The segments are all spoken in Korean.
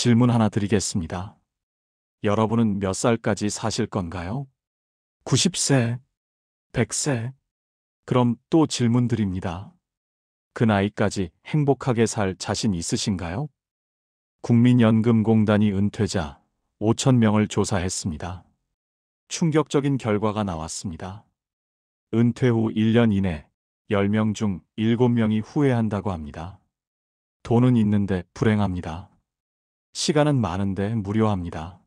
질문 하나 드리겠습니다. 여러분은 몇 살까지 사실 건가요? 90세? 100세? 그럼 또 질문 드립니다. 그 나이까지 행복하게 살 자신 있으신가요? 국민연금공단이 은퇴자 5,000명을 조사했습니다. 충격적인 결과가 나왔습니다. 은퇴 후 1년 이내 10명 중 7명이 후회한다고 합니다. 돈은 있는데 불행합니다. 시간은 많은데 무료합니다.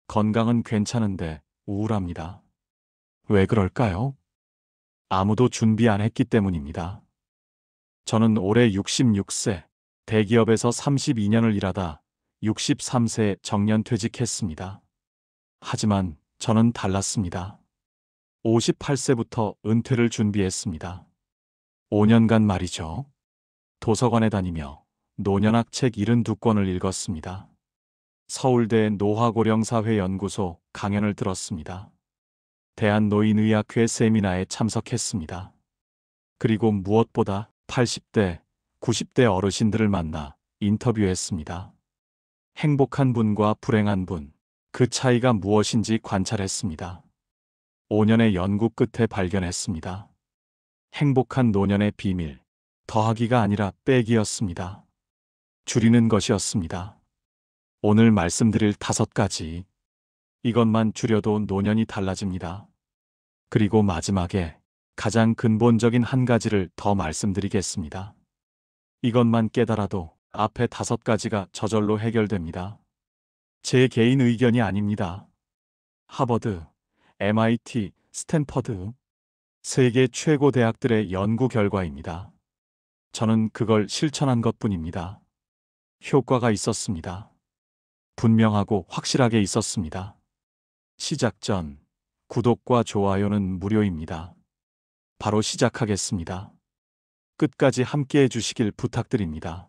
건강은 괜찮은데 우울합니다. 왜 그럴까요? 아무도 준비 안 했기 때문입니다. 저는 올해 66세, 대기업에서 32년을 일하다 63세에 정년퇴직했습니다. 하지만 저는 달랐습니다. 58세부터 은퇴를 준비했습니다. 5년간 말이죠. 도서관에 다니며 노년학 책 72권을 읽었습니다. 서울대 노화고령사회연구소 강연을 들었습니다. 대한노인의학회 세미나에 참석했습니다. 그리고 무엇보다 80대, 90대 어르신들을 만나 인터뷰했습니다. 행복한 분과 불행한 분, 그 차이가 무엇인지 관찰했습니다. 5년의 연구 끝에 발견했습니다. 행복한 노년의 비밀, 더하기가 아니라 빼기였습니다. 줄이는 것이었습니다. 오늘 말씀드릴 5가지. 이것만 줄여도 노년이 달라집니다. 그리고 마지막에 가장 근본적인 한 가지를 더 말씀드리겠습니다. 이것만 깨달아도 앞에 5가지가 저절로 해결됩니다. 제 개인 의견이 아닙니다. 하버드, MIT, 스탠퍼드, 세계 최고 대학들의 연구 결과입니다. 저는 그걸 실천한 것뿐입니다. 효과가 있었습니다. 분명하고 확실하게 있었습니다. 시작 전 구독과 좋아요는 무료입니다. 바로 시작하겠습니다. 끝까지 함께 해주시길 부탁드립니다.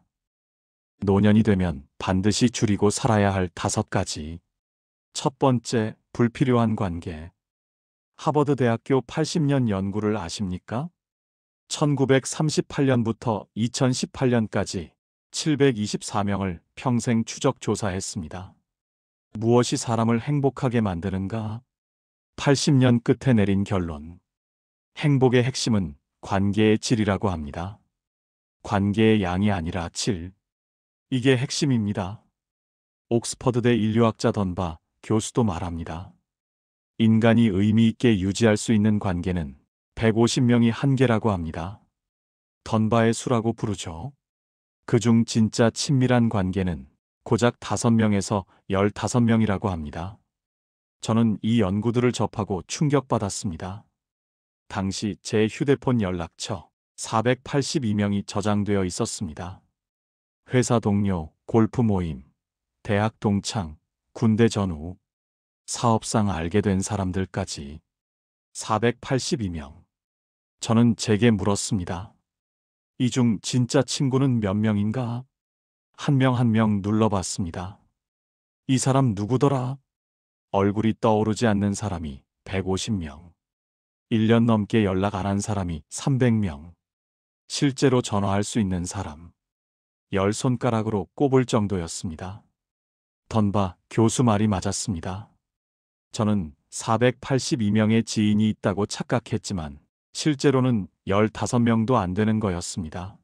노년이 되면 반드시 줄이고 살아야 할 5가지. 첫 번째, 불필요한 관계. 하버드 대학교 80년 연구를 아십니까? 1938년부터 2018년까지 724명을 평생 추적 조사했습니다. 무엇이 사람을 행복하게 만드는가? 80년 끝에 내린 결론. 행복의 핵심은 관계의 질이라고 합니다. 관계의 양이 아니라 질. 이게 핵심입니다. 옥스퍼드대 인류학자 던바 교수도 말합니다. 인간이 의미 있게 유지할 수 있는 관계는 150명이 한계라고 합니다. 던바의 수라고 부르죠. 그중 진짜 친밀한 관계는 고작 5명에서 15명이라고 합니다. 저는 이 연구들을 접하고 충격받았습니다. 당시 제 휴대폰 연락처 482명이 저장되어 있었습니다. 회사 동료, 골프 모임, 대학 동창, 군대 전후, 사업상 알게 된 사람들까지 482명. 저는 제게 물었습니다. 이 중 진짜 친구는 몇 명인가? 한 명 한 명 눌러봤습니다. 이 사람 누구더라? 얼굴이 떠오르지 않는 사람이 150명. 1년 넘게 연락 안 한 사람이 300명. 실제로 전화할 수 있는 사람 10손가락으로 꼽을 정도였습니다. 던바 교수 말이 맞았습니다. 저는 482명의 지인이 있다고 착각했지만 실제로는 15명도 안 되는 거였습니다.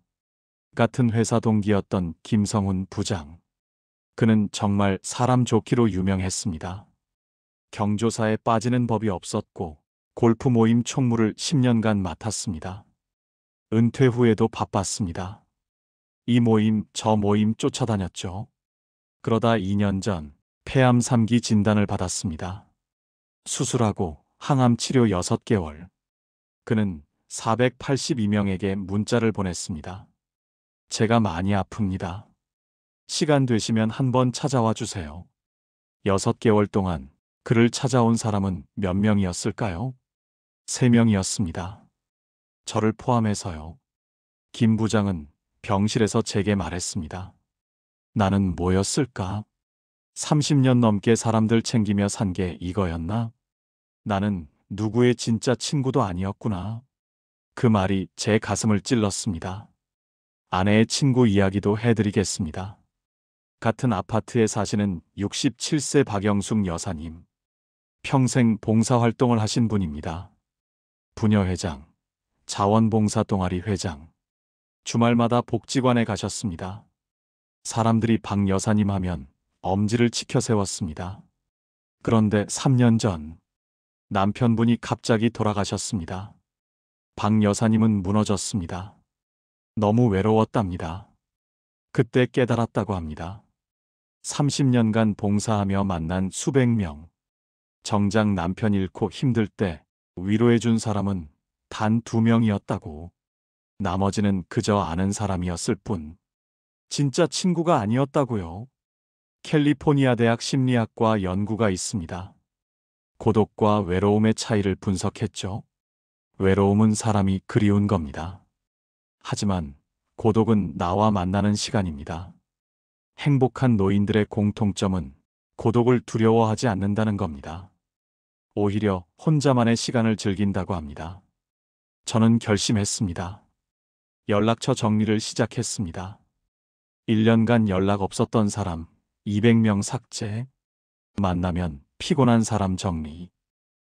같은 회사 동기였던 김성훈 부장. 그는 정말 사람 좋기로 유명했습니다. 경조사에 빠지는 법이 없었고 골프 모임 총무를 10년간 맡았습니다. 은퇴 후에도 바빴습니다. 이 모임 저 모임 쫓아다녔죠. 그러다 2년 전 폐암 3기 진단을 받았습니다. 수술하고 항암 치료 6개월. 그는 482명에게 문자를 보냈습니다. 제가 많이 아픕니다. 시간 되시면 한번 찾아와 주세요. 6개월 동안 그를 찾아온 사람은 몇 명이었을까요? 3명이었습니다. 저를 포함해서요. 김 부장은 병실에서 제게 말했습니다. 나는 뭐였을까? 30년 넘게 사람들 챙기며 산 게 이거였나? 나는 누구의 진짜 친구도 아니었구나. 그 말이 제 가슴을 찔렀습니다. 아내의 친구 이야기도 해드리겠습니다. 같은 아파트에 사시는 67세 박영숙 여사님. 평생 봉사활동을 하신 분입니다. 부녀회장, 자원봉사 동아리 회장, 주말마다 복지관에 가셨습니다. 사람들이 박 여사님 하면 엄지를 치켜 세웠습니다. 그런데 3년 전 남편분이 갑자기 돌아가셨습니다. 박 여사님은 무너졌습니다. 너무 외로웠답니다. 그때 깨달았다고 합니다. 30년간 봉사하며 만난 수백 명. 정작 남편 잃고 힘들 때 위로해준 사람은 단 2명이었다고. 나머지는 그저 아는 사람이었을 뿐. 진짜 친구가 아니었다고요. 캘리포니아 대학 심리학과 연구가 있습니다. 고독과 외로움의 차이를 분석했죠. 외로움은 사람이 그리운 겁니다. 하지만 고독은 나와 만나는 시간입니다. 행복한 노인들의 공통점은 고독을 두려워하지 않는다는 겁니다. 오히려 혼자만의 시간을 즐긴다고 합니다. 저는 결심했습니다. 연락처 정리를 시작했습니다. 1년간 연락 없었던 사람 200명 삭제, 만나면 피곤한 사람 정리,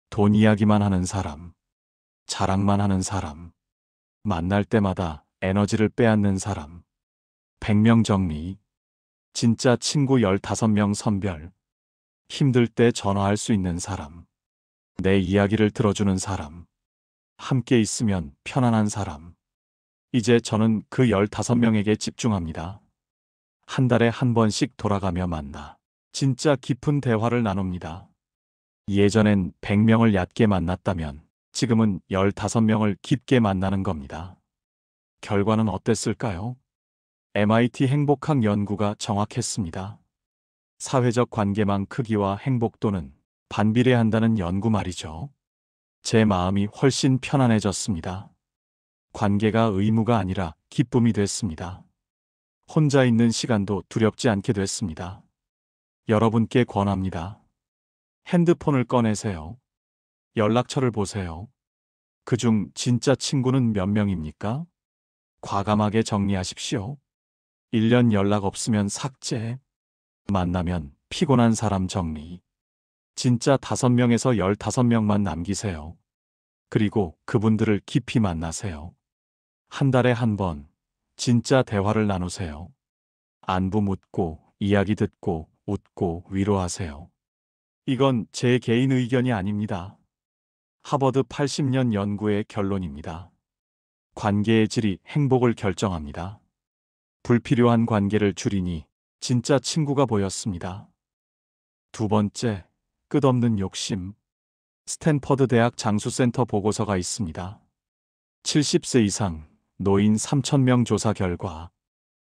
돈 이야기만 하는 사람, 자랑만 하는 사람, 만날 때마다 에너지를 빼앗는 사람, 100명 정리, 진짜 친구 15명 선별, 힘들 때 전화할 수 있는 사람, 내 이야기를 들어주는 사람, 함께 있으면 편안한 사람. 이제 저는 그 15명에게 집중합니다. 한 달에 한 번씩 돌아가며 만나 진짜 깊은 대화를 나눕니다. 예전엔 100명을 얕게 만났다면 지금은 15명을 깊게 만나는 겁니다. 결과는 어땠을까요? MIT 행복학 연구가 정확했습니다. 사회적 관계망 크기와 행복도는 반비례한다는 연구 말이죠. 제 마음이 훨씬 편안해졌습니다. 관계가 의무가 아니라 기쁨이 됐습니다. 혼자 있는 시간도 두렵지 않게 됐습니다. 여러분께 권합니다. 핸드폰을 꺼내세요. 연락처를 보세요. 그중 진짜 친구는 몇 명입니까? 과감하게 정리하십시오. 1년 연락 없으면 삭제, 만나면 피곤한 사람 정리. 진짜 5명에서 15명만 남기세요. 그리고 그분들을 깊이 만나세요. 한 달에 한 번 진짜 대화를 나누세요. 안부 묻고 이야기 듣고 웃고 위로하세요. 이건 제 개인 의견이 아닙니다. 하버드 80년 연구의 결론입니다. 관계의 질이 행복을 결정합니다. 불필요한 관계를 줄이니 진짜 친구가 보였습니다. 두 번째, 끝없는 욕심. 스탠퍼드 대학 장수센터 보고서가 있습니다. 70세 이상 노인 3,000명 조사 결과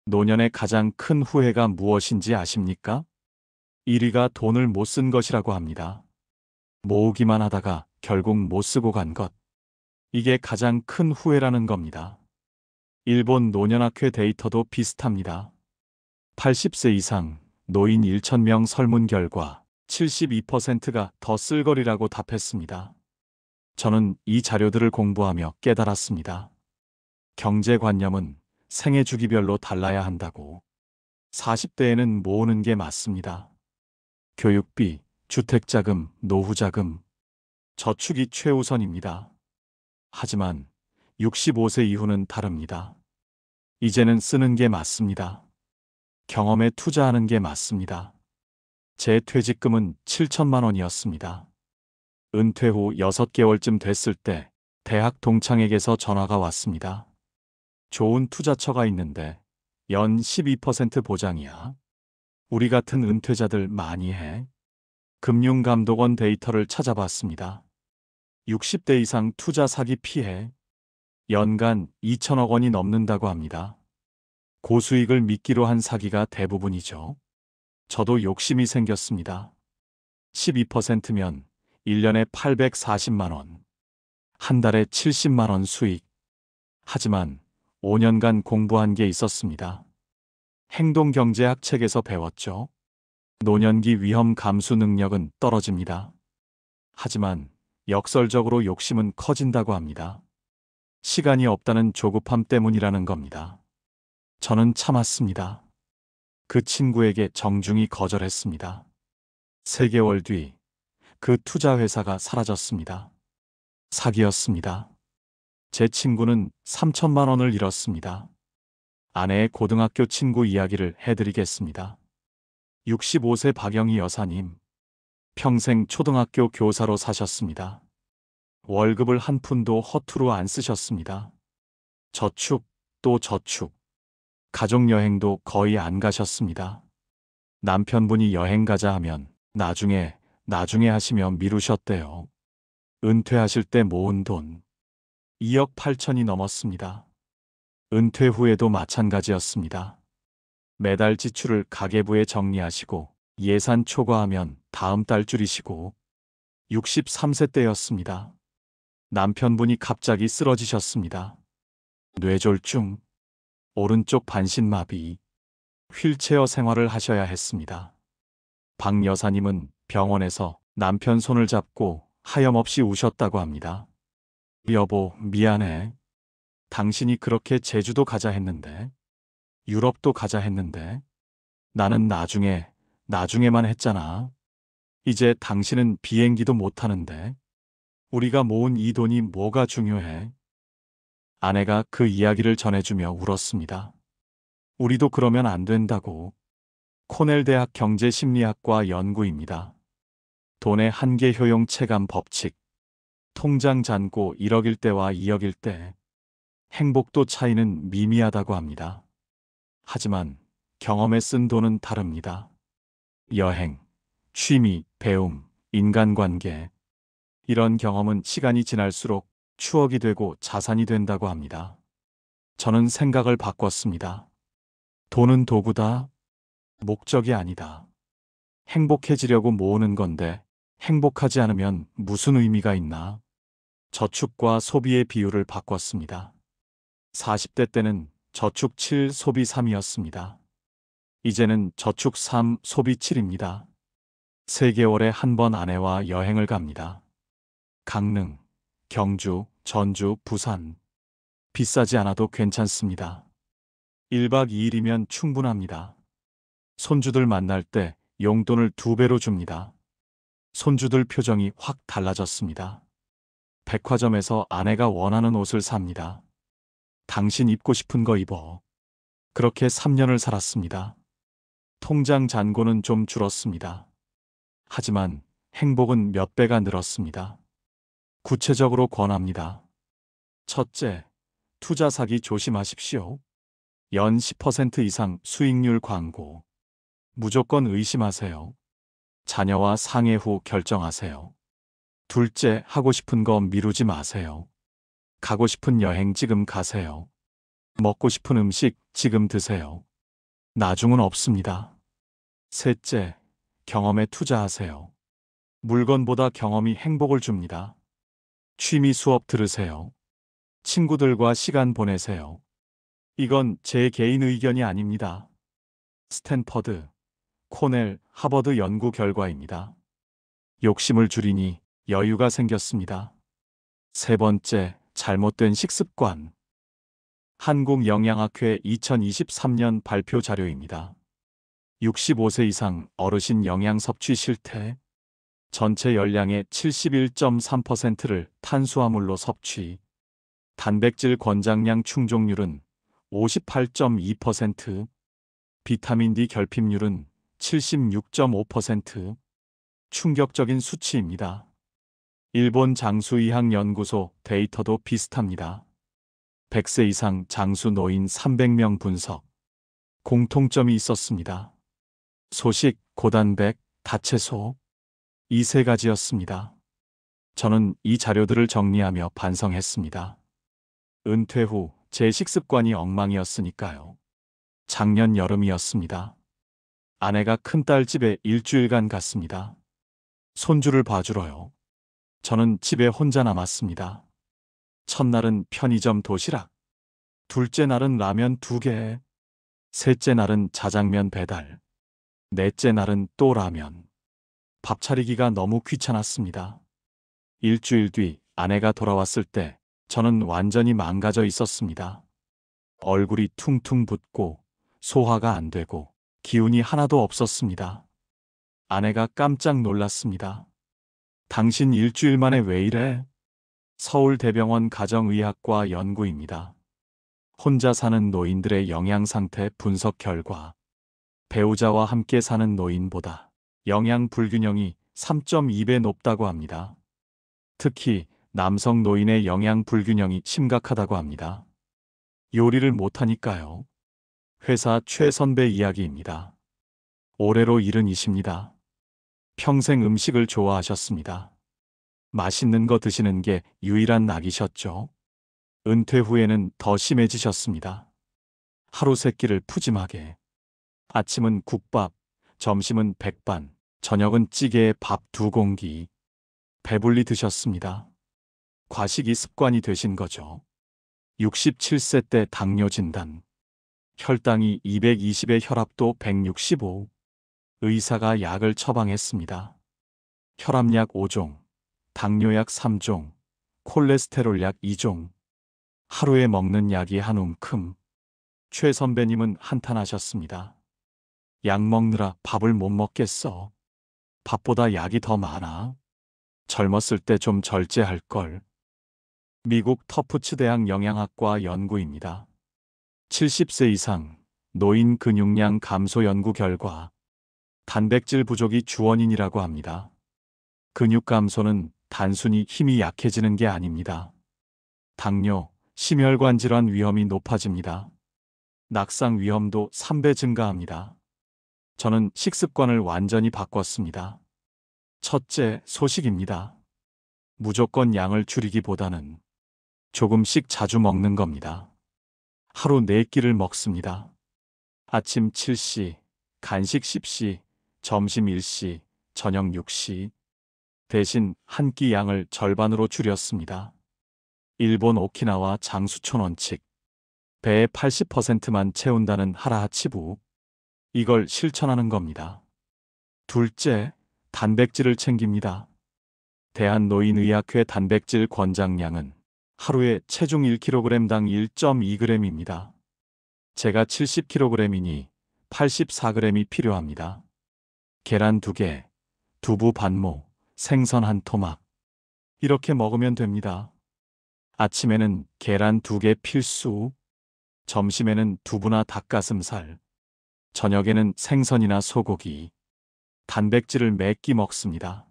노년의 가장 큰 후회가 무엇인지 아십니까? 1위가 돈을 못 쓴 것이라고 합니다. 모으기만 하다가 결국 못 쓰고 간 것. 이게 가장 큰 후회라는 겁니다. 일본 노년학회 데이터도 비슷합니다. 80세 이상 노인 1,000명 설문 결과 72%가 더 쓸 거리라고 답했습니다. 저는 이 자료들을 공부하며 깨달았습니다. 경제관념은 생애 주기별로 달라야 한다고. 40대에는 모으는 게 맞습니다. 교육비, 주택자금, 노후자금, 저축이 최우선입니다. 하지만 65세 이후는 다릅니다. 이제는 쓰는 게 맞습니다. 경험에 투자하는 게 맞습니다. 제 퇴직금은 7천만 원이었습니다. 은퇴 후 6개월쯤 됐을 때 대학 동창에게서 전화가 왔습니다. 좋은 투자처가 있는데 연 12% 보장이야. 우리 같은 은퇴자들 많이 해. 금융감독원 데이터를 찾아봤습니다. 60대 이상 투자 사기 피해 연간 2천억 원이 넘는다고 합니다. 고수익을 미끼로 한 사기가 대부분이죠. 저도 욕심이 생겼습니다. 12%면 1년에 840만 원, 한 달에 70만 원 수익. 하지만 5년간 공부한 게 있었습니다. 행동경제학 책에서 배웠죠. 노년기 위험 감수 능력은 떨어집니다. 하지만 역설적으로 욕심은 커진다고 합니다. 시간이 없다는 조급함 때문이라는 겁니다. 저는 참았습니다. 그 친구에게 정중히 거절했습니다. 3개월 뒤 그 투자 회사가 사라졌습니다. 사기였습니다. 제 친구는 3천만 원을 잃었습니다. 아내의 고등학교 친구 이야기를 해드리겠습니다. 65세 박영희 여사님, 평생 초등학교 교사로 사셨습니다. 월급을 한 푼도 허투루 안 쓰셨습니다. 저축 또 저축. 가족여행도 거의 안 가셨습니다. 남편분이 여행 가자 하면 나중에 하시며 미루셨대요. 은퇴하실 때 모은 돈 2억 8천이 넘었습니다. 은퇴 후에도 마찬가지였습니다. 매달 지출을 가계부에 정리하시고 예산 초과하면 다음 달 줄이시고 63세 때였습니다. 남편분이 갑자기 쓰러지셨습니다. 뇌졸중, 오른쪽 반신마비, 휠체어 생활을 하셔야 했습니다. 박 여사님은 병원에서 남편 손을 잡고 하염없이 우셨다고 합니다. 여보, 미안해. 당신이 그렇게 제주도 가자 했는데, 유럽도 가자 했는데, 나는 나중에만 했잖아. 이제 당신은 비행기도 못 타는데, 우리가 모은 이 돈이 뭐가 중요해? 아내가 그 이야기를 전해주며 울었습니다. 우리도 그러면 안 된다고. 코넬 대학 경제심리학과 연구입니다. 돈의 한계 효용 체감 법칙. 통장 잔고 1억일 때와 2억일 때 행복도 차이는 미미하다고 합니다. 하지만 경험에 쓴 돈은 다릅니다. 여행, 취미, 배움, 인간관계. 이런 경험은 시간이 지날수록 추억이 되고 자산이 된다고 합니다. 저는 생각을 바꿨습니다. 돈은 도구다. 목적이 아니다. 행복해지려고 모으는 건데 행복하지 않으면 무슨 의미가 있나? 저축과 소비의 비율을 바꿨습니다. 40대 때는 저축 7, 소비 3이었습니다. 이제는 저축 3, 소비 7입니다. 3개월에 한 번 아내와 여행을 갑니다. 강릉, 경주, 전주, 부산. 비싸지 않아도 괜찮습니다. 1박 2일이면 충분합니다. 손주들 만날 때 용돈을 2배로 줍니다. 손주들 표정이 확 달라졌습니다. 백화점에서 아내가 원하는 옷을 삽니다. 당신 입고 싶은 거 입어. 그렇게 3년을 살았습니다. 통장 잔고는 좀 줄었습니다. 하지만 행복은 몇 배가 늘었습니다. 구체적으로 권합니다. 첫째, 투자 사기 조심하십시오. 연 10% 이상 수익률 광고. 무조건 의심하세요. 자녀와 상해 후 결정하세요. 둘째, 하고 싶은 거 미루지 마세요. 가고 싶은 여행 지금 가세요. 먹고 싶은 음식 지금 드세요. 나중은 없습니다. 셋째, 경험에 투자하세요. 물건보다 경험이 행복을 줍니다. 취미 수업 들으세요. 친구들과 시간 보내세요. 이건 제 개인 의견이 아닙니다. 스탠퍼드, 코넬, 하버드 연구 결과입니다. 욕심을 줄이니 여유가 생겼습니다. 세 번째, 잘못된 식습관. 한국영양학회 2023년 발표 자료입니다. 65세 이상 어르신 영양 섭취 실태. 전체 열량의 71.3%를 탄수화물로 섭취. 단백질 권장량 충족률은 58.2%. 비타민 D 결핍률은 76.5%. 충격적인 수치입니다. 일본 장수의학연구소 데이터도 비슷합니다. 100세 이상 장수 노인 300명 분석. 공통점이 있었습니다. 소식, 고단백, 다채소. 이 3가지였습니다. 저는 이 자료들을 정리하며 반성했습니다. 은퇴 후 제 식습관이 엉망이었으니까요. 작년 여름이었습니다. 아내가 큰딸 집에 일주일간 갔습니다. 손주를 봐주러요. 저는 집에 혼자 남았습니다. 첫날은 편의점 도시락, 둘째 날은 라면 2개, 셋째 날은 자장면 배달, 넷째 날은 또 라면. 밥 차리기가 너무 귀찮았습니다. 일주일 뒤 아내가 돌아왔을 때 저는 완전히 망가져 있었습니다. 얼굴이 퉁퉁 붓고 소화가 안 되고 기운이 하나도 없었습니다. 아내가 깜짝 놀랐습니다. 당신 일주일 만에 왜 이래? 서울대병원 가정의학과 연구입니다. 혼자 사는 노인들의 영양 상태 분석 결과 배우자와 함께 사는 노인보다 영양 불균형이 3.2배 높다고 합니다. 특히 남성 노인의 영양 불균형이 심각하다고 합니다. 요리를 못하니까요. 회사 최 선배 이야기입니다. 올해로 70이십니다. 평생 음식을 좋아하셨습니다. 맛있는 거 드시는 게 유일한 낙이셨죠. 은퇴 후에는 더 심해지셨습니다. 하루 세 끼를 푸짐하게. 아침은 국밥, 점심은 백반, 저녁은 찌개에 밥 2공기. 배불리 드셨습니다. 과식이 습관이 되신 거죠. 67세 때 당뇨 진단. 혈당이 220에 혈압도 165. 의사가 약을 처방했습니다. 혈압약 5종, 당뇨약 3종, 콜레스테롤약 2종. 하루에 먹는 약이 한 움큼. 최 선배님은 한탄하셨습니다. 약 먹느라 밥을 못 먹겠어. 밥보다 약이 더 많아. 젊었을 때 좀 절제할 걸. 미국 터프츠 대학 영양학과 연구입니다. 70세 이상 노인 근육량 감소 연구 결과 단백질 부족이 주원인이라고 합니다. 근육 감소는 단순히 힘이 약해지는 게 아닙니다. 당뇨, 심혈관 질환 위험이 높아집니다. 낙상 위험도 3배 증가합니다. 저는 식습관을 완전히 바꿨습니다. 첫째, 소식입니다. 무조건 양을 줄이기보다는 조금씩 자주 먹는 겁니다. 하루 4끼를 먹습니다. 아침 7시, 간식 10시, 점심 1시, 저녁 6시. 대신 한 끼 양을 절반으로 줄였습니다. 일본 오키나와 장수촌 원칙. 배의 80%만 채운다는 하라하치부. 이걸 실천하는 겁니다. 둘째, 단백질을 챙깁니다. 대한노인의학회 단백질 권장량은 하루에 체중 1kg당 1.2g입니다. 제가 70kg이니 84g이 필요합니다. 계란 2개, 두부 반모, 생선 한 토막. 이렇게 먹으면 됩니다. 아침에는 계란 2개 필수, 점심에는 두부나 닭가슴살, 저녁에는 생선이나 소고기, 단백질을 매 끼 먹습니다.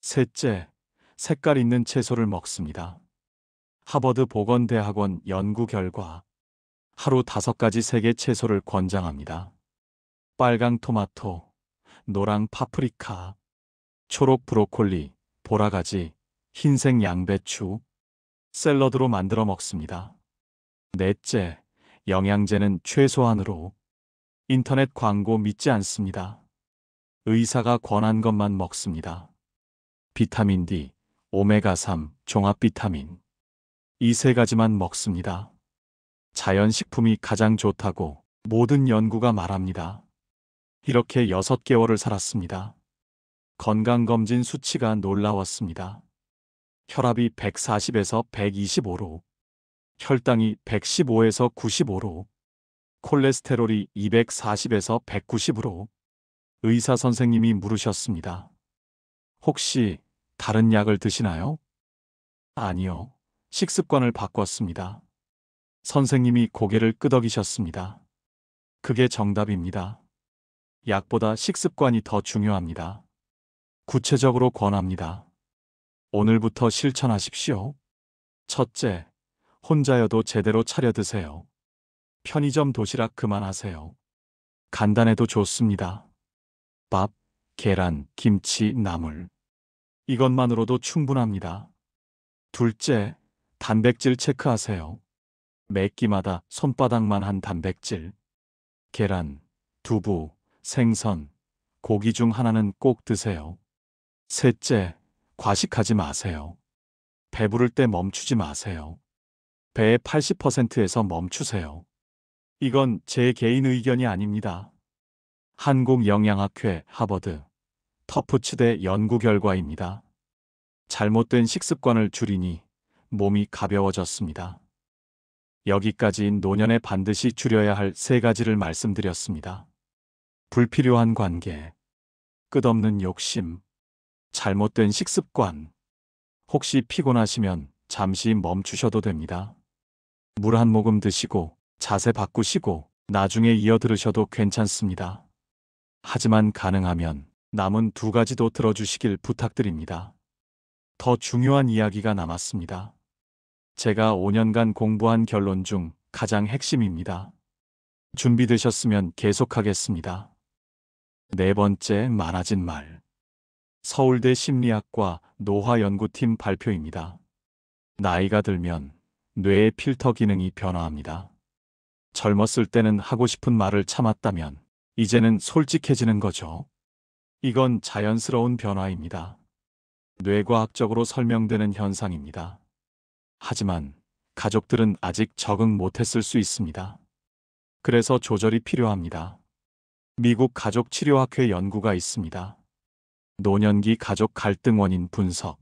셋째, 색깔 있는 채소를 먹습니다. 하버드 보건대학원 연구 결과 하루 5가지 색의 채소를 권장합니다. 빨강 토마토, 노랑 파프리카, 초록 브로콜리, 보라가지, 흰색 양배추, 샐러드로 만들어 먹습니다. 넷째, 영양제는 최소한으로. 인터넷 광고 믿지 않습니다. 의사가 권한 것만 먹습니다. 비타민 D, 오메가3, 종합 비타민. 이 3가지만 먹습니다. 자연식품이 가장 좋다고 모든 연구가 말합니다. 이렇게 6개월을 살았습니다. 건강검진 수치가 놀라웠습니다. 혈압이 140에서 125로, 혈당이 115에서 95로, 콜레스테롤이 240에서 190으로. 의사 선생님이 물으셨습니다. 혹시 다른 약을 드시나요? 아니요. 식습관을 바꿨습니다. 선생님이 고개를 끄덕이셨습니다. 그게 정답입니다. 약보다 식습관이 더 중요합니다. 구체적으로 권합니다. 오늘부터 실천하십시오. 첫째, 혼자여도 제대로 차려 드세요. 편의점 도시락 그만하세요. 간단해도 좋습니다. 밥, 계란, 김치, 나물. 이것만으로도 충분합니다. 둘째, 단백질 체크하세요. 매 끼마다 손바닥만 한 단백질. 계란, 두부, 생선, 고기 중 하나는 꼭 드세요. 셋째, 과식하지 마세요. 배부를 때 멈추지 마세요. 배의 80%에서 멈추세요. 이건 제 개인 의견이 아닙니다. 한국영양학회 하버드 터프츠대 연구 결과입니다. 잘못된 식습관을 줄이니 몸이 가벼워졌습니다. 여기까지 노년에 반드시 줄여야 할 3가지를 말씀드렸습니다. 불필요한 관계, 끝없는 욕심, 잘못된 식습관. 혹시 피곤하시면 잠시 멈추셔도 됩니다. 물 한 모금 드시고 자세 바꾸시고 나중에 이어 들으셔도 괜찮습니다. 하지만 가능하면 남은 두 가지도 들어주시길 부탁드립니다. 더 중요한 이야기가 남았습니다. 제가 5년간 공부한 결론 중 가장 핵심입니다. 준비되셨으면 계속하겠습니다. 네 번째, 많아진 말. 서울대 심리학과 노화연구팀 발표입니다. 나이가 들면 뇌의 필터 기능이 변화합니다. 젊었을 때는 하고 싶은 말을 참았다면 이제는 솔직해지는 거죠. 이건 자연스러운 변화입니다. 뇌과학적으로 설명되는 현상입니다. 하지만 가족들은 아직 적응 못했을 수 있습니다. 그래서 조절이 필요합니다. 미국 가족치료학회 연구가 있습니다. 노년기 가족 갈등 원인 분석.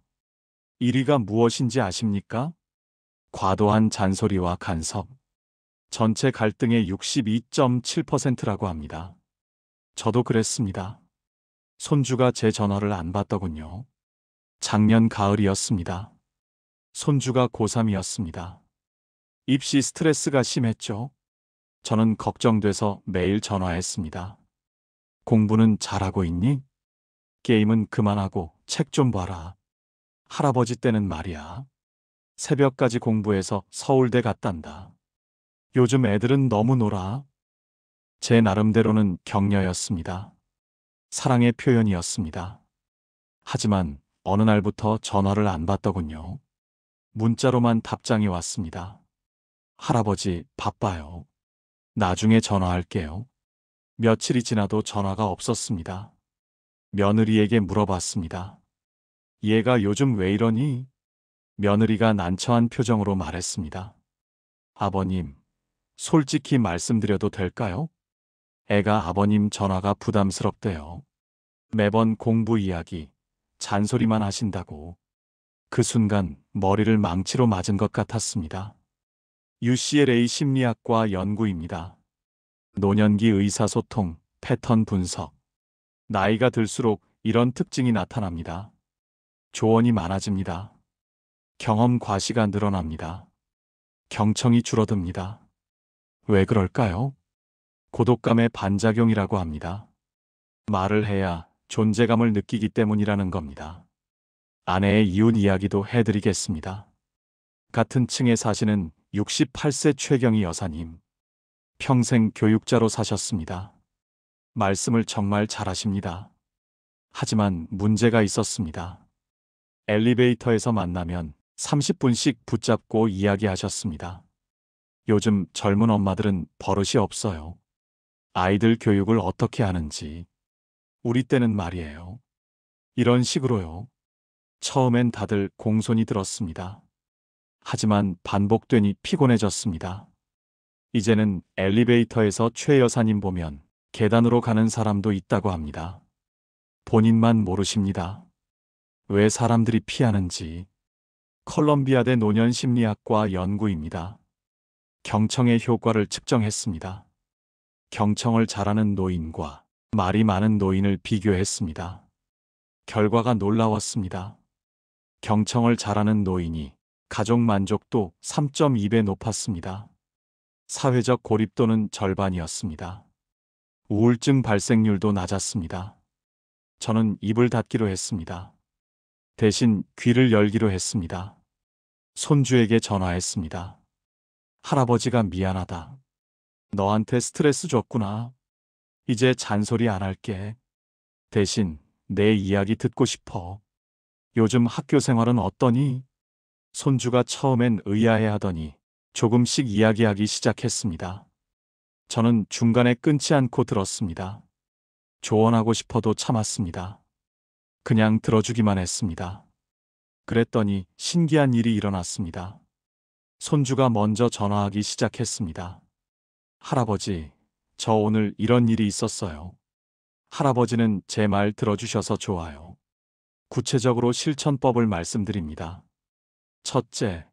1위가 무엇인지 아십니까? 과도한 잔소리와 간섭. 전체 갈등의 62.7%라고 합니다. 저도 그랬습니다. 손주가 제 전화를 안 받더군요. 작년 가을이었습니다. 손주가 고3이었습니다. 입시 스트레스가 심했죠. 저는 걱정돼서 매일 전화했습니다. 공부는 잘하고 있니? 게임은 그만하고 책 좀 봐라. 할아버지 때는 말이야. 새벽까지 공부해서 서울대 갔단다. 요즘 애들은 너무 놀아. 제 나름대로는 격려였습니다. 사랑의 표현이었습니다. 하지만 어느 날부터 전화를 안 받더군요. 문자로만 답장이 왔습니다. 할아버지, 바빠요. 나중에 전화할게요. 며칠이 지나도 전화가 없었습니다. 며느리에게 물어봤습니다. 얘가 요즘 왜 이러니? 며느리가 난처한 표정으로 말했습니다. 아버님, 솔직히 말씀드려도 될까요? 애가 아버님 전화가 부담스럽대요. 매번 공부 이야기, 잔소리만 하신다고. 그 순간 머리를 망치로 맞은 것 같았습니다. UCLA 심리학과 연구입니다. 노년기 의사소통, 패턴 분석. 나이가 들수록 이런 특징이 나타납니다. 조언이 많아집니다. 경험 과시가 늘어납니다. 경청이 줄어듭니다. 왜 그럴까요? 고독감의 반작용이라고 합니다. 말을 해야 존재감을 느끼기 때문이라는 겁니다. 아내의 이혼 이야기도 해드리겠습니다. 같은 층에 사시는 68세 최경희 여사님. 평생 교육자로 사셨습니다. 말씀을 정말 잘하십니다. 하지만 문제가 있었습니다. 엘리베이터에서 만나면 30분씩 붙잡고 이야기하셨습니다. 요즘 젊은 엄마들은 버릇이 없어요. 아이들 교육을 어떻게 하는지. 우리 때는 말이에요. 이런 식으로요. 처음엔 다들 공손히 들었습니다. 하지만 반복되니 피곤해졌습니다. 이제는 엘리베이터에서 최 여사님 보면 계단으로 가는 사람도 있다고 합니다. 본인만 모르십니다. 왜 사람들이 피하는지. 컬럼비아대 노년심리학과 연구입니다. 경청의 효과를 측정했습니다. 경청을 잘하는 노인과 말이 많은 노인을 비교했습니다. 결과가 놀라웠습니다. 경청을 잘하는 노인이 가족 만족도 3.2배 높았습니다. 사회적 고립도는 절반이었습니다. 우울증 발생률도 낮았습니다. 저는 입을 닫기로 했습니다. 대신 귀를 열기로 했습니다. 손주에게 전화했습니다. 할아버지가 미안하다. 너한테 스트레스 줬구나. 이제 잔소리 안 할게. 대신 내 이야기 듣고 싶어. 요즘 학교 생활은 어떠니? 손주가 처음엔 의아해하더니 조금씩 이야기하기 시작했습니다. 저는 중간에 끊지 않고 들었습니다. 조언하고 싶어도 참았습니다. 그냥 들어주기만 했습니다. 그랬더니 신기한 일이 일어났습니다. 손주가 먼저 전화하기 시작했습니다. 할아버지, 저 오늘 이런 일이 있었어요. 할아버지는 제 말 들어주셔서 좋아요. 구체적으로 실천법을 말씀드립니다. 첫째,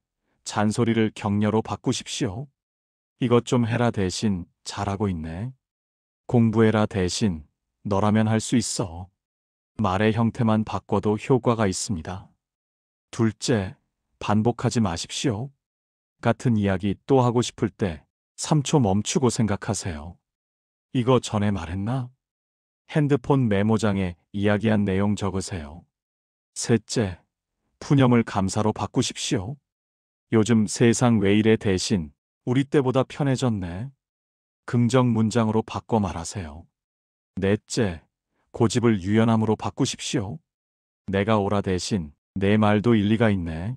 잔소리를 격려로 바꾸십시오. 이것 좀 해라 대신 잘하고 있네. 공부해라 대신 너라면 할 수 있어. 말의 형태만 바꿔도 효과가 있습니다. 둘째, 반복하지 마십시오. 같은 이야기 또 하고 싶을 때 3초 멈추고 생각하세요. 이거 전에 말했나? 핸드폰 메모장에 이야기한 내용 적으세요. 셋째, 푸념을 감사로 바꾸십시오. 요즘 세상 왜 이래 대신 우리 때보다 편해졌네. 긍정 문장으로 바꿔 말하세요. 넷째, 고집을 유연함으로 바꾸십시오. 내가 오라 대신 내 말도 일리가 있네.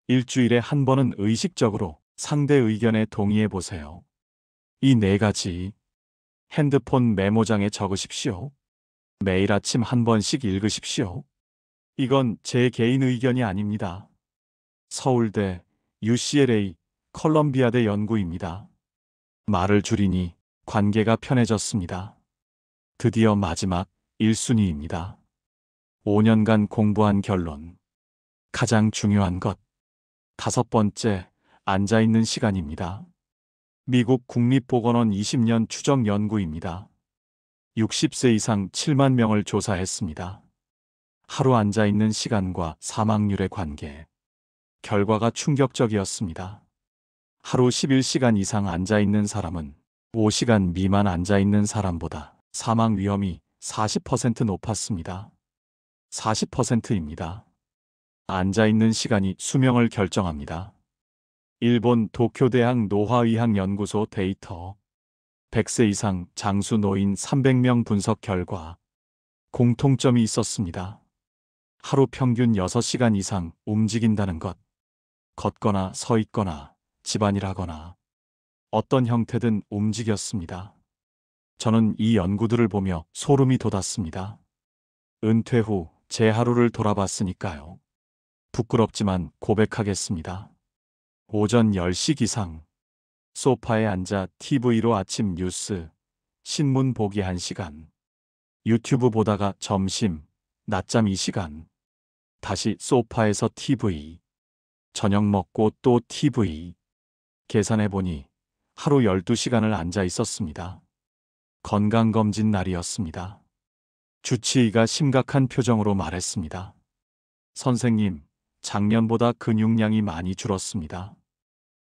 일주일에 한 번은 의식적으로 상대 의견에 동의해 보세요. 이 네 가지 핸드폰 메모장에 적으십시오. 매일 아침 한 번씩 읽으십시오. 이건 제 개인 의견이 아닙니다. 서울대, UCLA, 컬럼비아대 연구입니다. 말을 줄이니 관계가 편해졌습니다. 드디어 마지막 1순위입니다. 5년간 공부한 결론. 가장 중요한 것. 5번째, 앉아있는 시간입니다. 미국 국립보건원 20년 추적 연구입니다. 60세 이상 7만 명을 조사했습니다. 하루 앉아있는 시간과 사망률의 관계. 결과가 충격적이었습니다. 하루 11시간 이상 앉아있는 사람은 5시간 미만 앉아있는 사람보다 사망 위험이 40% 높았습니다. 40%입니다. 앉아있는 시간이 수명을 결정합니다. 일본 도쿄대학 노화의학연구소 데이터. 100세 이상 장수 노인 300명 분석 결과. 공통점이 있었습니다. 하루 평균 6시간 이상 움직인다는 것. 걷거나 서 있거나 집안일 하거나 어떤 형태든 움직였습니다. 저는 이 연구들을 보며 소름이 돋았습니다. 은퇴 후 제 하루를 돌아봤으니까요. 부끄럽지만 고백하겠습니다. 오전 10시 기상. 소파에 앉아 TV로 아침 뉴스, 신문 보기 1시간. 유튜브 보다가 점심, 낮잠 2시간. 다시 소파에서 TV. 저녁 먹고 또 TV. 계산해보니 하루 12시간을 앉아 있었습니다. 건강검진 날이었습니다. 주치의가 심각한 표정으로 말했습니다. 선생님, 작년보다 근육량이 많이 줄었습니다.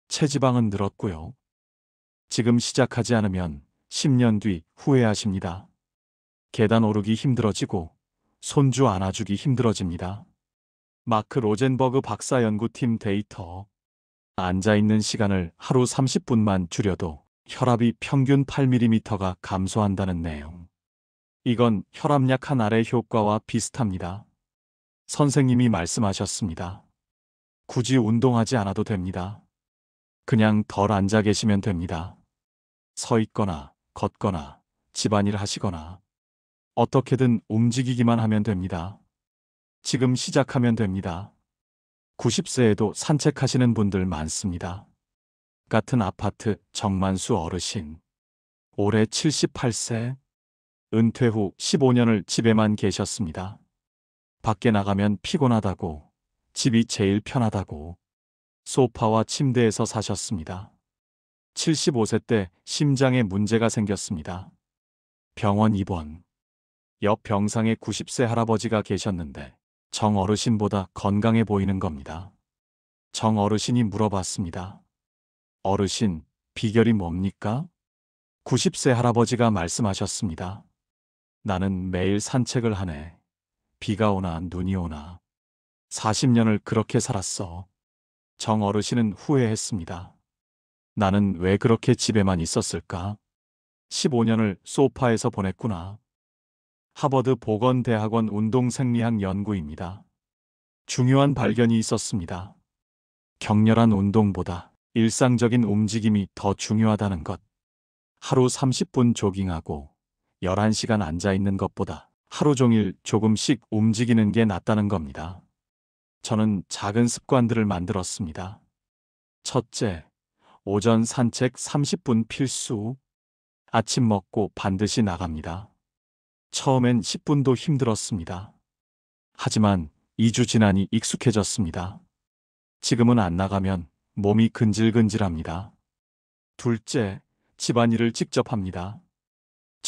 체지방은 늘었고요. 지금 시작하지 않으면 10년 뒤 후회하십니다. 계단 오르기 힘들어지고 손주 안아주기 힘들어집니다. 마크 로젠버그 박사 연구팀 데이터. 앉아있는 시간을 하루 30분만 줄여도 혈압이 평균 8mm가 감소한다는 내용. 이건 혈압약 한 알의 효과와 비슷합니다. 선생님이 말씀하셨습니다. 굳이 운동하지 않아도 됩니다. 그냥 덜 앉아 계시면 됩니다. 서 있거나 걷거나 집안일 하시거나 어떻게든 움직이기만 하면 됩니다. 지금 시작하면 됩니다. 90세에도 산책하시는 분들 많습니다. 같은 아파트 정만수 어르신. 올해 78세. 은퇴 후 15년을 집에만 계셨습니다. 밖에 나가면 피곤하다고, 집이 제일 편하다고, 소파와 침대에서 사셨습니다. 75세 때 심장에 문제가 생겼습니다. 병원 입원. 옆 병상에 90세 할아버지가 계셨는데 정 어르신보다 건강해 보이는 겁니다. 정 어르신이 물어봤습니다. 어르신, 비결이 뭡니까? 90세 할아버지가 말씀하셨습니다. 나는 매일 산책을 하네. 비가 오나 눈이 오나. 40년을 그렇게 살았어. 정 어르신은 후회했습니다. 나는 왜 그렇게 집에만 있었을까? 15년을 소파에서 보냈구나. 하버드 보건대학원 운동생리학 연구입니다. 중요한 발견이 있었습니다. 격렬한 운동보다 일상적인 움직임이 더 중요하다는 것. 하루 30분 조깅하고 11시간 앉아있는 것보다 하루 종일 조금씩 움직이는 게 낫다는 겁니다. 저는 작은 습관들을 만들었습니다. 첫째, 오전 산책 30분 필수. 아침 먹고 반드시 나갑니다. 처음엔 10분도 힘들었습니다. 하지만 2주 지나니 익숙해졌습니다. 지금은 안 나가면 몸이 근질근질합니다. 둘째, 집안일을 직접 합니다.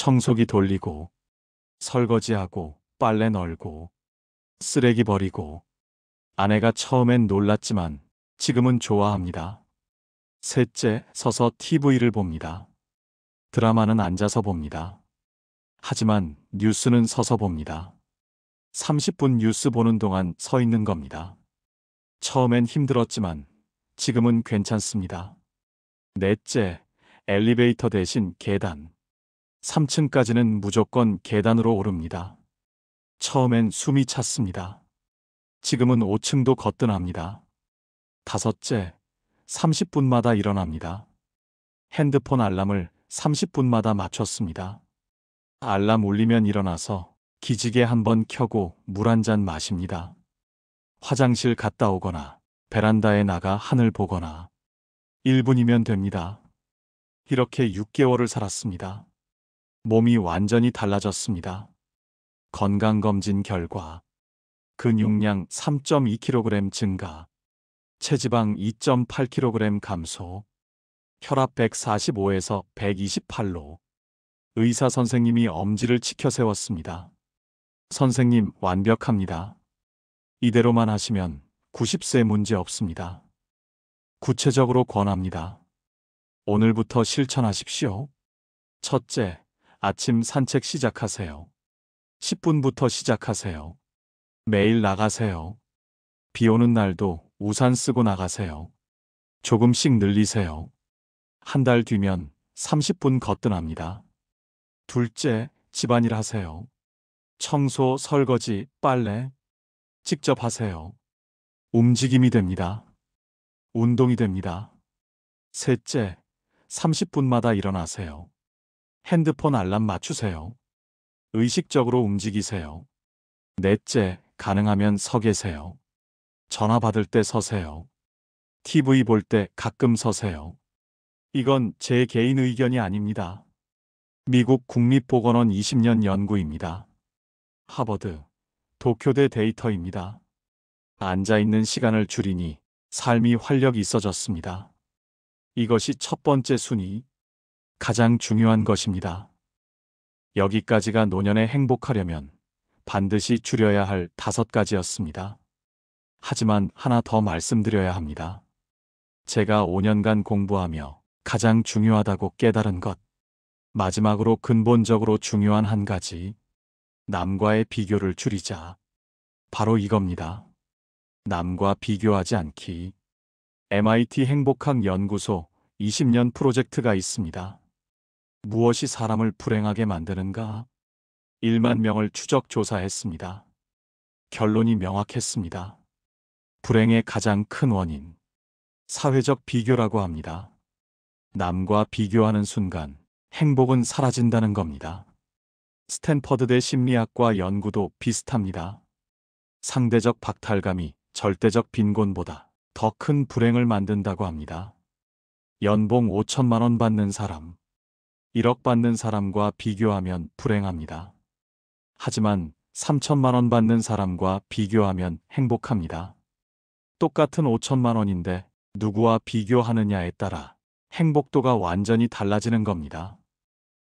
청소기 돌리고, 설거지하고, 빨래 널고, 쓰레기 버리고. 아내가 처음엔 놀랐지만 지금은 좋아합니다. 셋째, 서서 TV를 봅니다. 드라마는 앉아서 봅니다. 하지만 뉴스는 서서 봅니다. 30분 뉴스 보는 동안 서 있는 겁니다. 처음엔 힘들었지만 지금은 괜찮습니다. 넷째, 엘리베이터 대신 계단. 3층까지는 무조건 계단으로 오릅니다. 처음엔 숨이 찼습니다. 지금은 5층도 거뜬합니다. 다섯째, 30분마다 일어납니다. 핸드폰 알람을 30분마다 맞췄습니다. 알람 울리면 일어나서 기지개 한번 켜고 물 한 잔 마십니다. 화장실 갔다 오거나 베란다에 나가 하늘 보거나 1분이면 됩니다. 이렇게 6개월을 살았습니다. 몸이 완전히 달라졌습니다. 건강검진 결과 근육량 3.2kg 증가, 체지방 2.8kg 감소, 혈압 145에서 128로. 의사 선생님이 엄지를 치켜 세웠습니다. 선생님, 완벽합니다. 이대로만 하시면 90세 문제 없습니다. 구체적으로 권합니다. 오늘부터 실천하십시오. 첫째, 아침 산책 시작하세요. 10분부터 시작하세요. 매일 나가세요. 비 오는 날도 우산 쓰고 나가세요. 조금씩 늘리세요. 한 달 뒤면 30분 거뜬합니다. 둘째, 집안일 하세요. 청소, 설거지, 빨래 직접 하세요. 움직임이 됩니다. 운동이 됩니다. 셋째, 30분마다 일어나세요. 핸드폰 알람 맞추세요. 의식적으로 움직이세요. 넷째, 가능하면 서 계세요. 전화 받을 때 서세요. TV 볼 때 가끔 서세요. 이건 제 개인 의견이 아닙니다. 미국 국립보건원 20년 연구입니다. 하버드, 도쿄대 데이터입니다. 앉아있는 시간을 줄이니 삶이 활력이 있어졌습니다. 이것이 첫 번째 순위, 가장 중요한 것입니다. 여기까지가 노년에 행복하려면 반드시 줄여야 할 5가지였습니다. 하지만 하나 더 말씀드려야 합니다. 제가 5년간 공부하며 가장 중요하다고 깨달은 것. 마지막으로 근본적으로 중요한 한 가지. 남과의 비교를 줄이자. 바로 이겁니다. 남과 비교하지 않기. MIT 행복학 연구소 20년 프로젝트가 있습니다. 무엇이 사람을 불행하게 만드는가? 1만 명을 추적 조사했습니다. 결론이 명확했습니다. 불행의 가장 큰 원인, 사회적 비교라고 합니다. 남과 비교하는 순간 행복은 사라진다는 겁니다. 스탠퍼드대 심리학과 연구도 비슷합니다. 상대적 박탈감이 절대적 빈곤보다 더 큰 불행을 만든다고 합니다. 연봉 5천만 원 받는 사람, 1억 받는 사람과 비교하면 불행합니다. 하지만 3천만 원 받는 사람과 비교하면 행복합니다. 똑같은 5천만 원인데 누구와 비교하느냐에 따라 행복도가 완전히 달라지는 겁니다.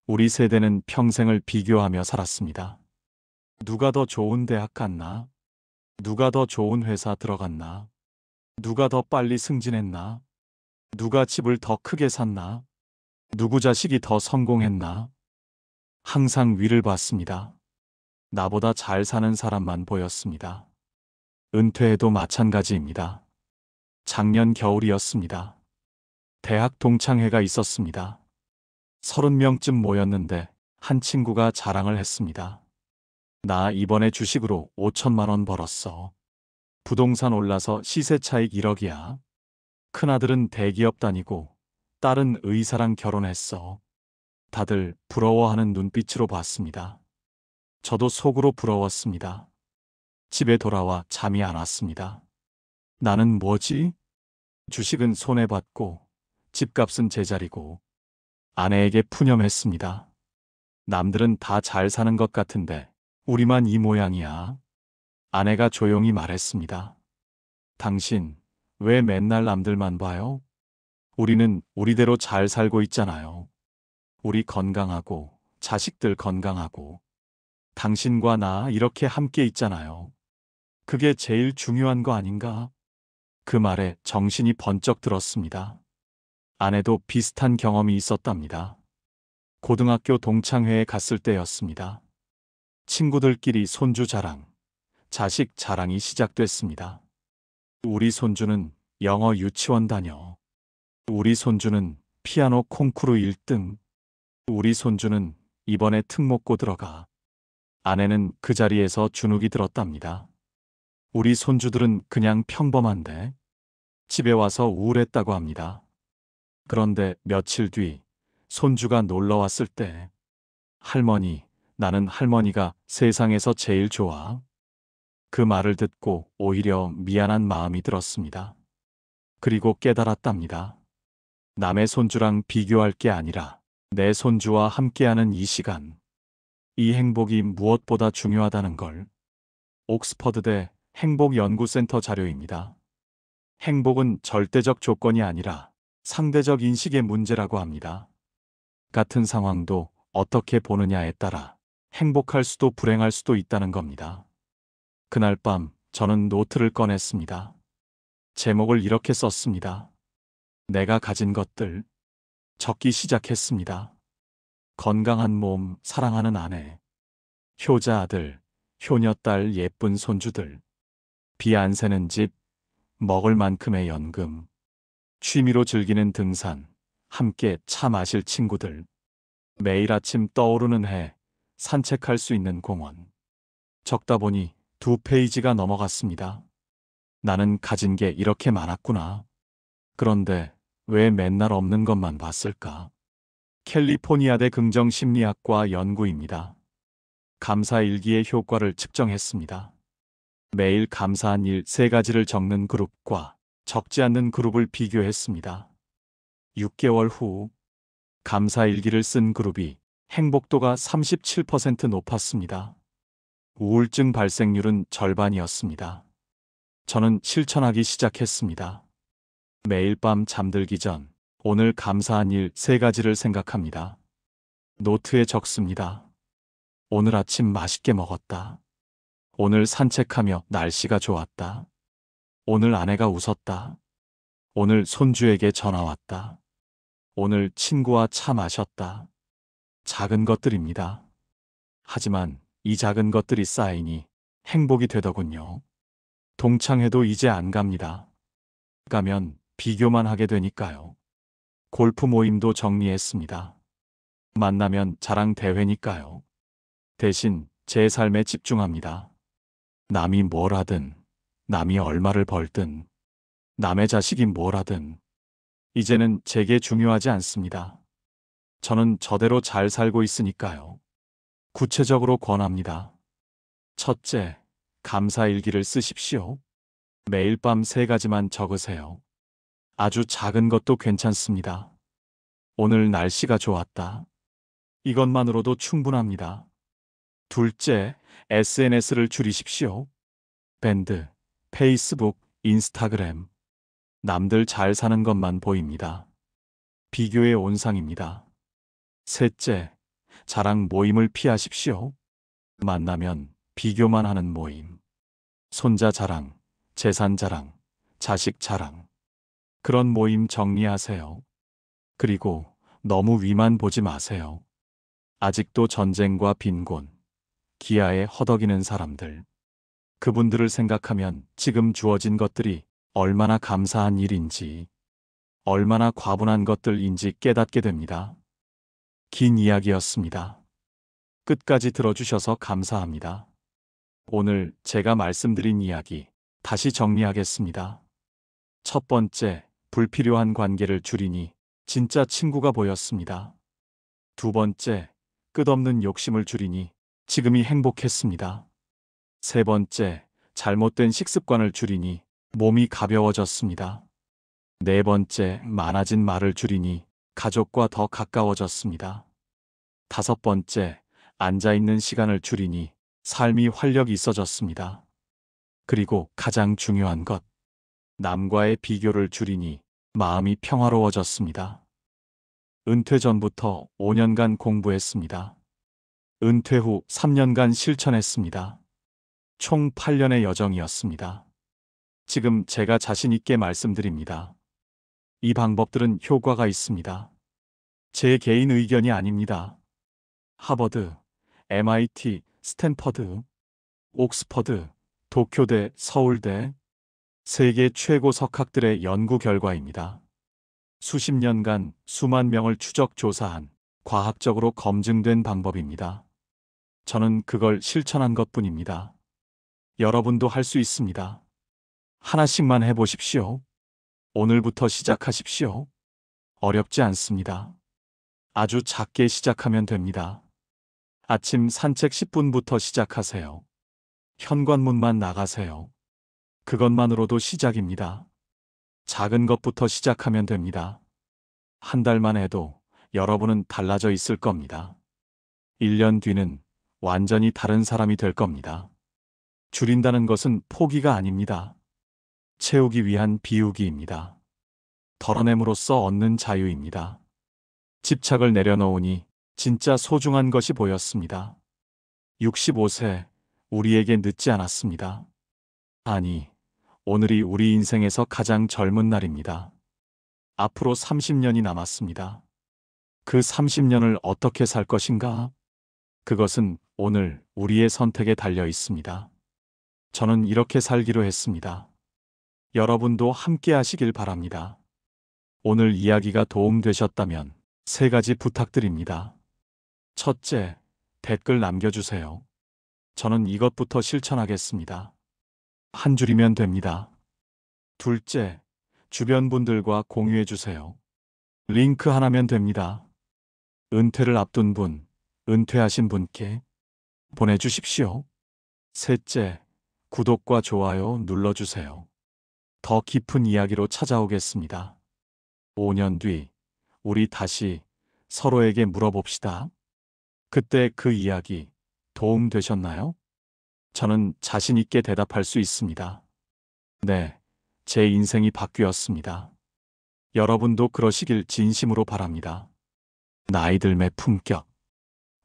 우리 세대는 평생을 비교하며 살았습니다. 누가 더 좋은 대학 갔나? 누가 더 좋은 회사 들어갔나? 누가 더 빨리 승진했나? 누가 집을 더 크게 샀나? 누구 자식이 더 성공했나? 항상 위를 봤습니다. 나보다 잘 사는 사람만 보였습니다. 은퇴해도 마찬가지입니다. 작년 겨울이었습니다. 대학 동창회가 있었습니다. 30명쯤 모였는데 한 친구가 자랑을 했습니다. 나 이번에 주식으로 5천만 원 벌었어. 부동산 올라서 시세 차익 1억이야. 큰아들은 대기업 다니고 딸은 의사랑 결혼했어. 다들 부러워하는 눈빛으로 봤습니다. 저도 속으로 부러웠습니다. 집에 돌아와 잠이 안 왔습니다. 나는 뭐지? 주식은 손해봤고 집값은 제자리고 아내에게 푸념했습니다. 남들은 다 잘 사는 것 같은데 우리만 이 모양이야. 아내가 조용히 말했습니다. 당신 왜 맨날 남들만 봐요? 우리는 우리대로 잘 살고 있잖아요. 우리 건강하고 자식들 건강하고 당신과 나 이렇게 함께 있잖아요. 그게 제일 중요한 거 아닌가? 그 말에 정신이 번쩍 들었습니다. 아내도 비슷한 경험이 있었답니다. 고등학교 동창회에 갔을 때였습니다. 친구들끼리 손주 자랑, 자식 자랑이 시작됐습니다. 우리 손주는 영어 유치원 다녀. 우리 손주는 피아노 콩쿠르 1등. 우리 손주는 이번에 특목고 들어가. 아내는 그 자리에서 주눅이 들었답니다. 우리 손주들은 그냥 평범한데 집에 와서 우울했다고 합니다. 그런데 며칠 뒤 손주가 놀러 왔을 때 할머니, 나는 할머니가 세상에서 제일 좋아. 그 말을 듣고 오히려 미안한 마음이 들었습니다. 그리고 깨달았답니다. 남의 손주랑 비교할 게 아니라 내 손주와 함께하는 이 시간, 이 행복이 무엇보다 중요하다는 걸. 옥스퍼드대 행복연구센터 자료입니다. 행복은 절대적 조건이 아니라 상대적 인식의 문제라고 합니다. 같은 상황도 어떻게 보느냐에 따라 행복할 수도 불행할 수도 있다는 겁니다. 그날 밤 저는 노트를 꺼냈습니다. 제목을 이렇게 썼습니다. 내가 가진 것들. 적기 시작했습니다. 건강한 몸, 사랑하는 아내, 효자 아들, 효녀딸, 예쁜 손주들, 비 안 새는 집, 먹을 만큼의 연금, 취미로 즐기는 등산, 함께 차 마실 친구들, 매일 아침 떠오르는 해, 산책할 수 있는 공원. 적다 보니 2페이지가 넘어갔습니다. 나는 가진 게 이렇게 많았구나. 그런데 왜 맨날 없는 것만 봤을까? 캘리포니아대 긍정심리학과 연구입니다. 감사일기의 효과를 측정했습니다. 매일 감사한 일 3가지를 적는 그룹과 적지 않는 그룹을 비교했습니다. 6개월 후 감사일기를 쓴 그룹이 행복도가 37% 높았습니다. 우울증 발생률은 절반이었습니다. 저는 실천하기 시작했습니다. 매일 밤 잠들기 전 오늘 감사한 일 3가지를 생각합니다. 노트에 적습니다. 오늘 아침 맛있게 먹었다. 오늘 산책하며 날씨가 좋았다. 오늘 아내가 웃었다. 오늘 손주에게 전화 왔다. 오늘 친구와 차 마셨다. 작은 것들입니다. 하지만 이 작은 것들이 쌓이니 행복이 되더군요. 동창회도 이제 안 갑니다. 가면 비교만 하게 되니까요. 골프 모임도 정리했습니다. 만나면 자랑 대회니까요. 대신 제 삶에 집중합니다. 남이 뭘 하든, 남이 얼마를 벌든, 남의 자식이 뭘 하든, 이제는 제게 중요하지 않습니다. 저는 저대로 잘 살고 있으니까요. 구체적으로 권합니다. 첫째, 감사일기를 쓰십시오. 매일 밤 3가지만 적으세요. 아주 작은 것도 괜찮습니다. 오늘 날씨가 좋았다. 이것만으로도 충분합니다. 둘째, SNS를 줄이십시오. 밴드, 페이스북, 인스타그램. 남들 잘 사는 것만 보입니다. 비교의 온상입니다. 셋째, 자랑 모임을 피하십시오. 만나면 비교만 하는 모임. 손자 자랑, 재산 자랑, 자식 자랑. 그런 모임 정리하세요. 그리고 너무 위만 보지 마세요. 아직도 전쟁과 빈곤, 기아에 허덕이는 사람들. 그분들을 생각하면 지금 주어진 것들이 얼마나 감사한 일인지, 얼마나 과분한 것들인지 깨닫게 됩니다. 긴 이야기였습니다. 끝까지 들어주셔서 감사합니다. 오늘 제가 말씀드린 이야기 다시 정리하겠습니다. 첫 번째, 불필요한 관계를 줄이니 진짜 친구가 보였습니다. 두 번째, 끝없는 욕심을 줄이니 지금이 행복했습니다. 세 번째, 잘못된 식습관을 줄이니 몸이 가벼워졌습니다. 네 번째, 많아진 말을 줄이니 가족과 더 가까워졌습니다. 다섯 번째, 앉아있는 시간을 줄이니 삶이 활력이 있어졌습니다. 그리고 가장 중요한 것, 남과의 비교를 줄이니 마음이 평화로워졌습니다. 은퇴 전부터 5년간 공부했습니다. 은퇴 후 3년간 실천했습니다. 총 8년의 여정이었습니다. 지금 제가 자신 있게 말씀드립니다. 이 방법들은 효과가 있습니다. 제 개인 의견이 아닙니다. 하버드, MIT, 스탠퍼드, 옥스퍼드, 도쿄대, 서울대, 세계 최고 석학들의 연구 결과입니다. 수십 년간 수만 명을 추적 조사한 과학적으로 검증된 방법입니다. 저는 그걸 실천한 것뿐입니다. 여러분도 할 수 있습니다. 하나씩만 해보십시오. 오늘부터 시작하십시오. 어렵지 않습니다. 아주 작게 시작하면 됩니다. 아침 산책 10분부터 시작하세요. 현관문만 나가세요. 그것만으로도 시작입니다. 작은 것부터 시작하면 됩니다. 한 달만 해도 여러분은 달라져 있을 겁니다. 1년 뒤는 완전히 다른 사람이 될 겁니다. 줄인다는 것은 포기가 아닙니다. 채우기 위한 비우기입니다. 덜어냄으로써 얻는 자유입니다. 집착을 내려놓으니 진짜 소중한 것이 보였습니다. 65세, 우리에게 늦지 않았습니다. 아니, 오늘이 우리 인생에서 가장 젊은 날입니다. 앞으로 30년이 남았습니다. 그 30년을 어떻게 살 것인가? 그것은 오늘 우리의 선택에 달려 있습니다. 저는 이렇게 살기로 했습니다. 여러분도 함께 하시길 바랍니다. 오늘 이야기가 도움되셨다면 3가지 부탁드립니다. 첫째, 댓글 남겨주세요. 저는 이것부터 실천하겠습니다. 한 줄이면 됩니다. 둘째, 주변 분들과 공유해주세요. 링크 하나면 됩니다. 은퇴를 앞둔 분, 은퇴하신 분께 보내주십시오. 셋째, 구독과 좋아요 눌러주세요. 더 깊은 이야기로 찾아오겠습니다. 5년 뒤, 우리 다시 서로에게 물어봅시다. 그때 그 이야기 도움되셨나요? 저는 자신 있게 대답할 수 있습니다. 네, 제 인생이 바뀌었습니다. 여러분도 그러시길 진심으로 바랍니다. 나이 들매 품격.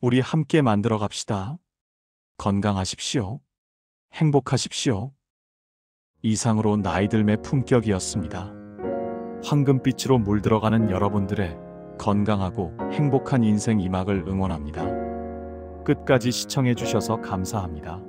우리 함께 만들어 갑시다. 건강하십시오. 행복하십시오. 이상으로 나이 들매 품격이었습니다. 황금빛으로 물들어가는 여러분들의 건강하고 행복한 인생 이막을 응원합니다. 끝까지 시청해 주셔서 감사합니다.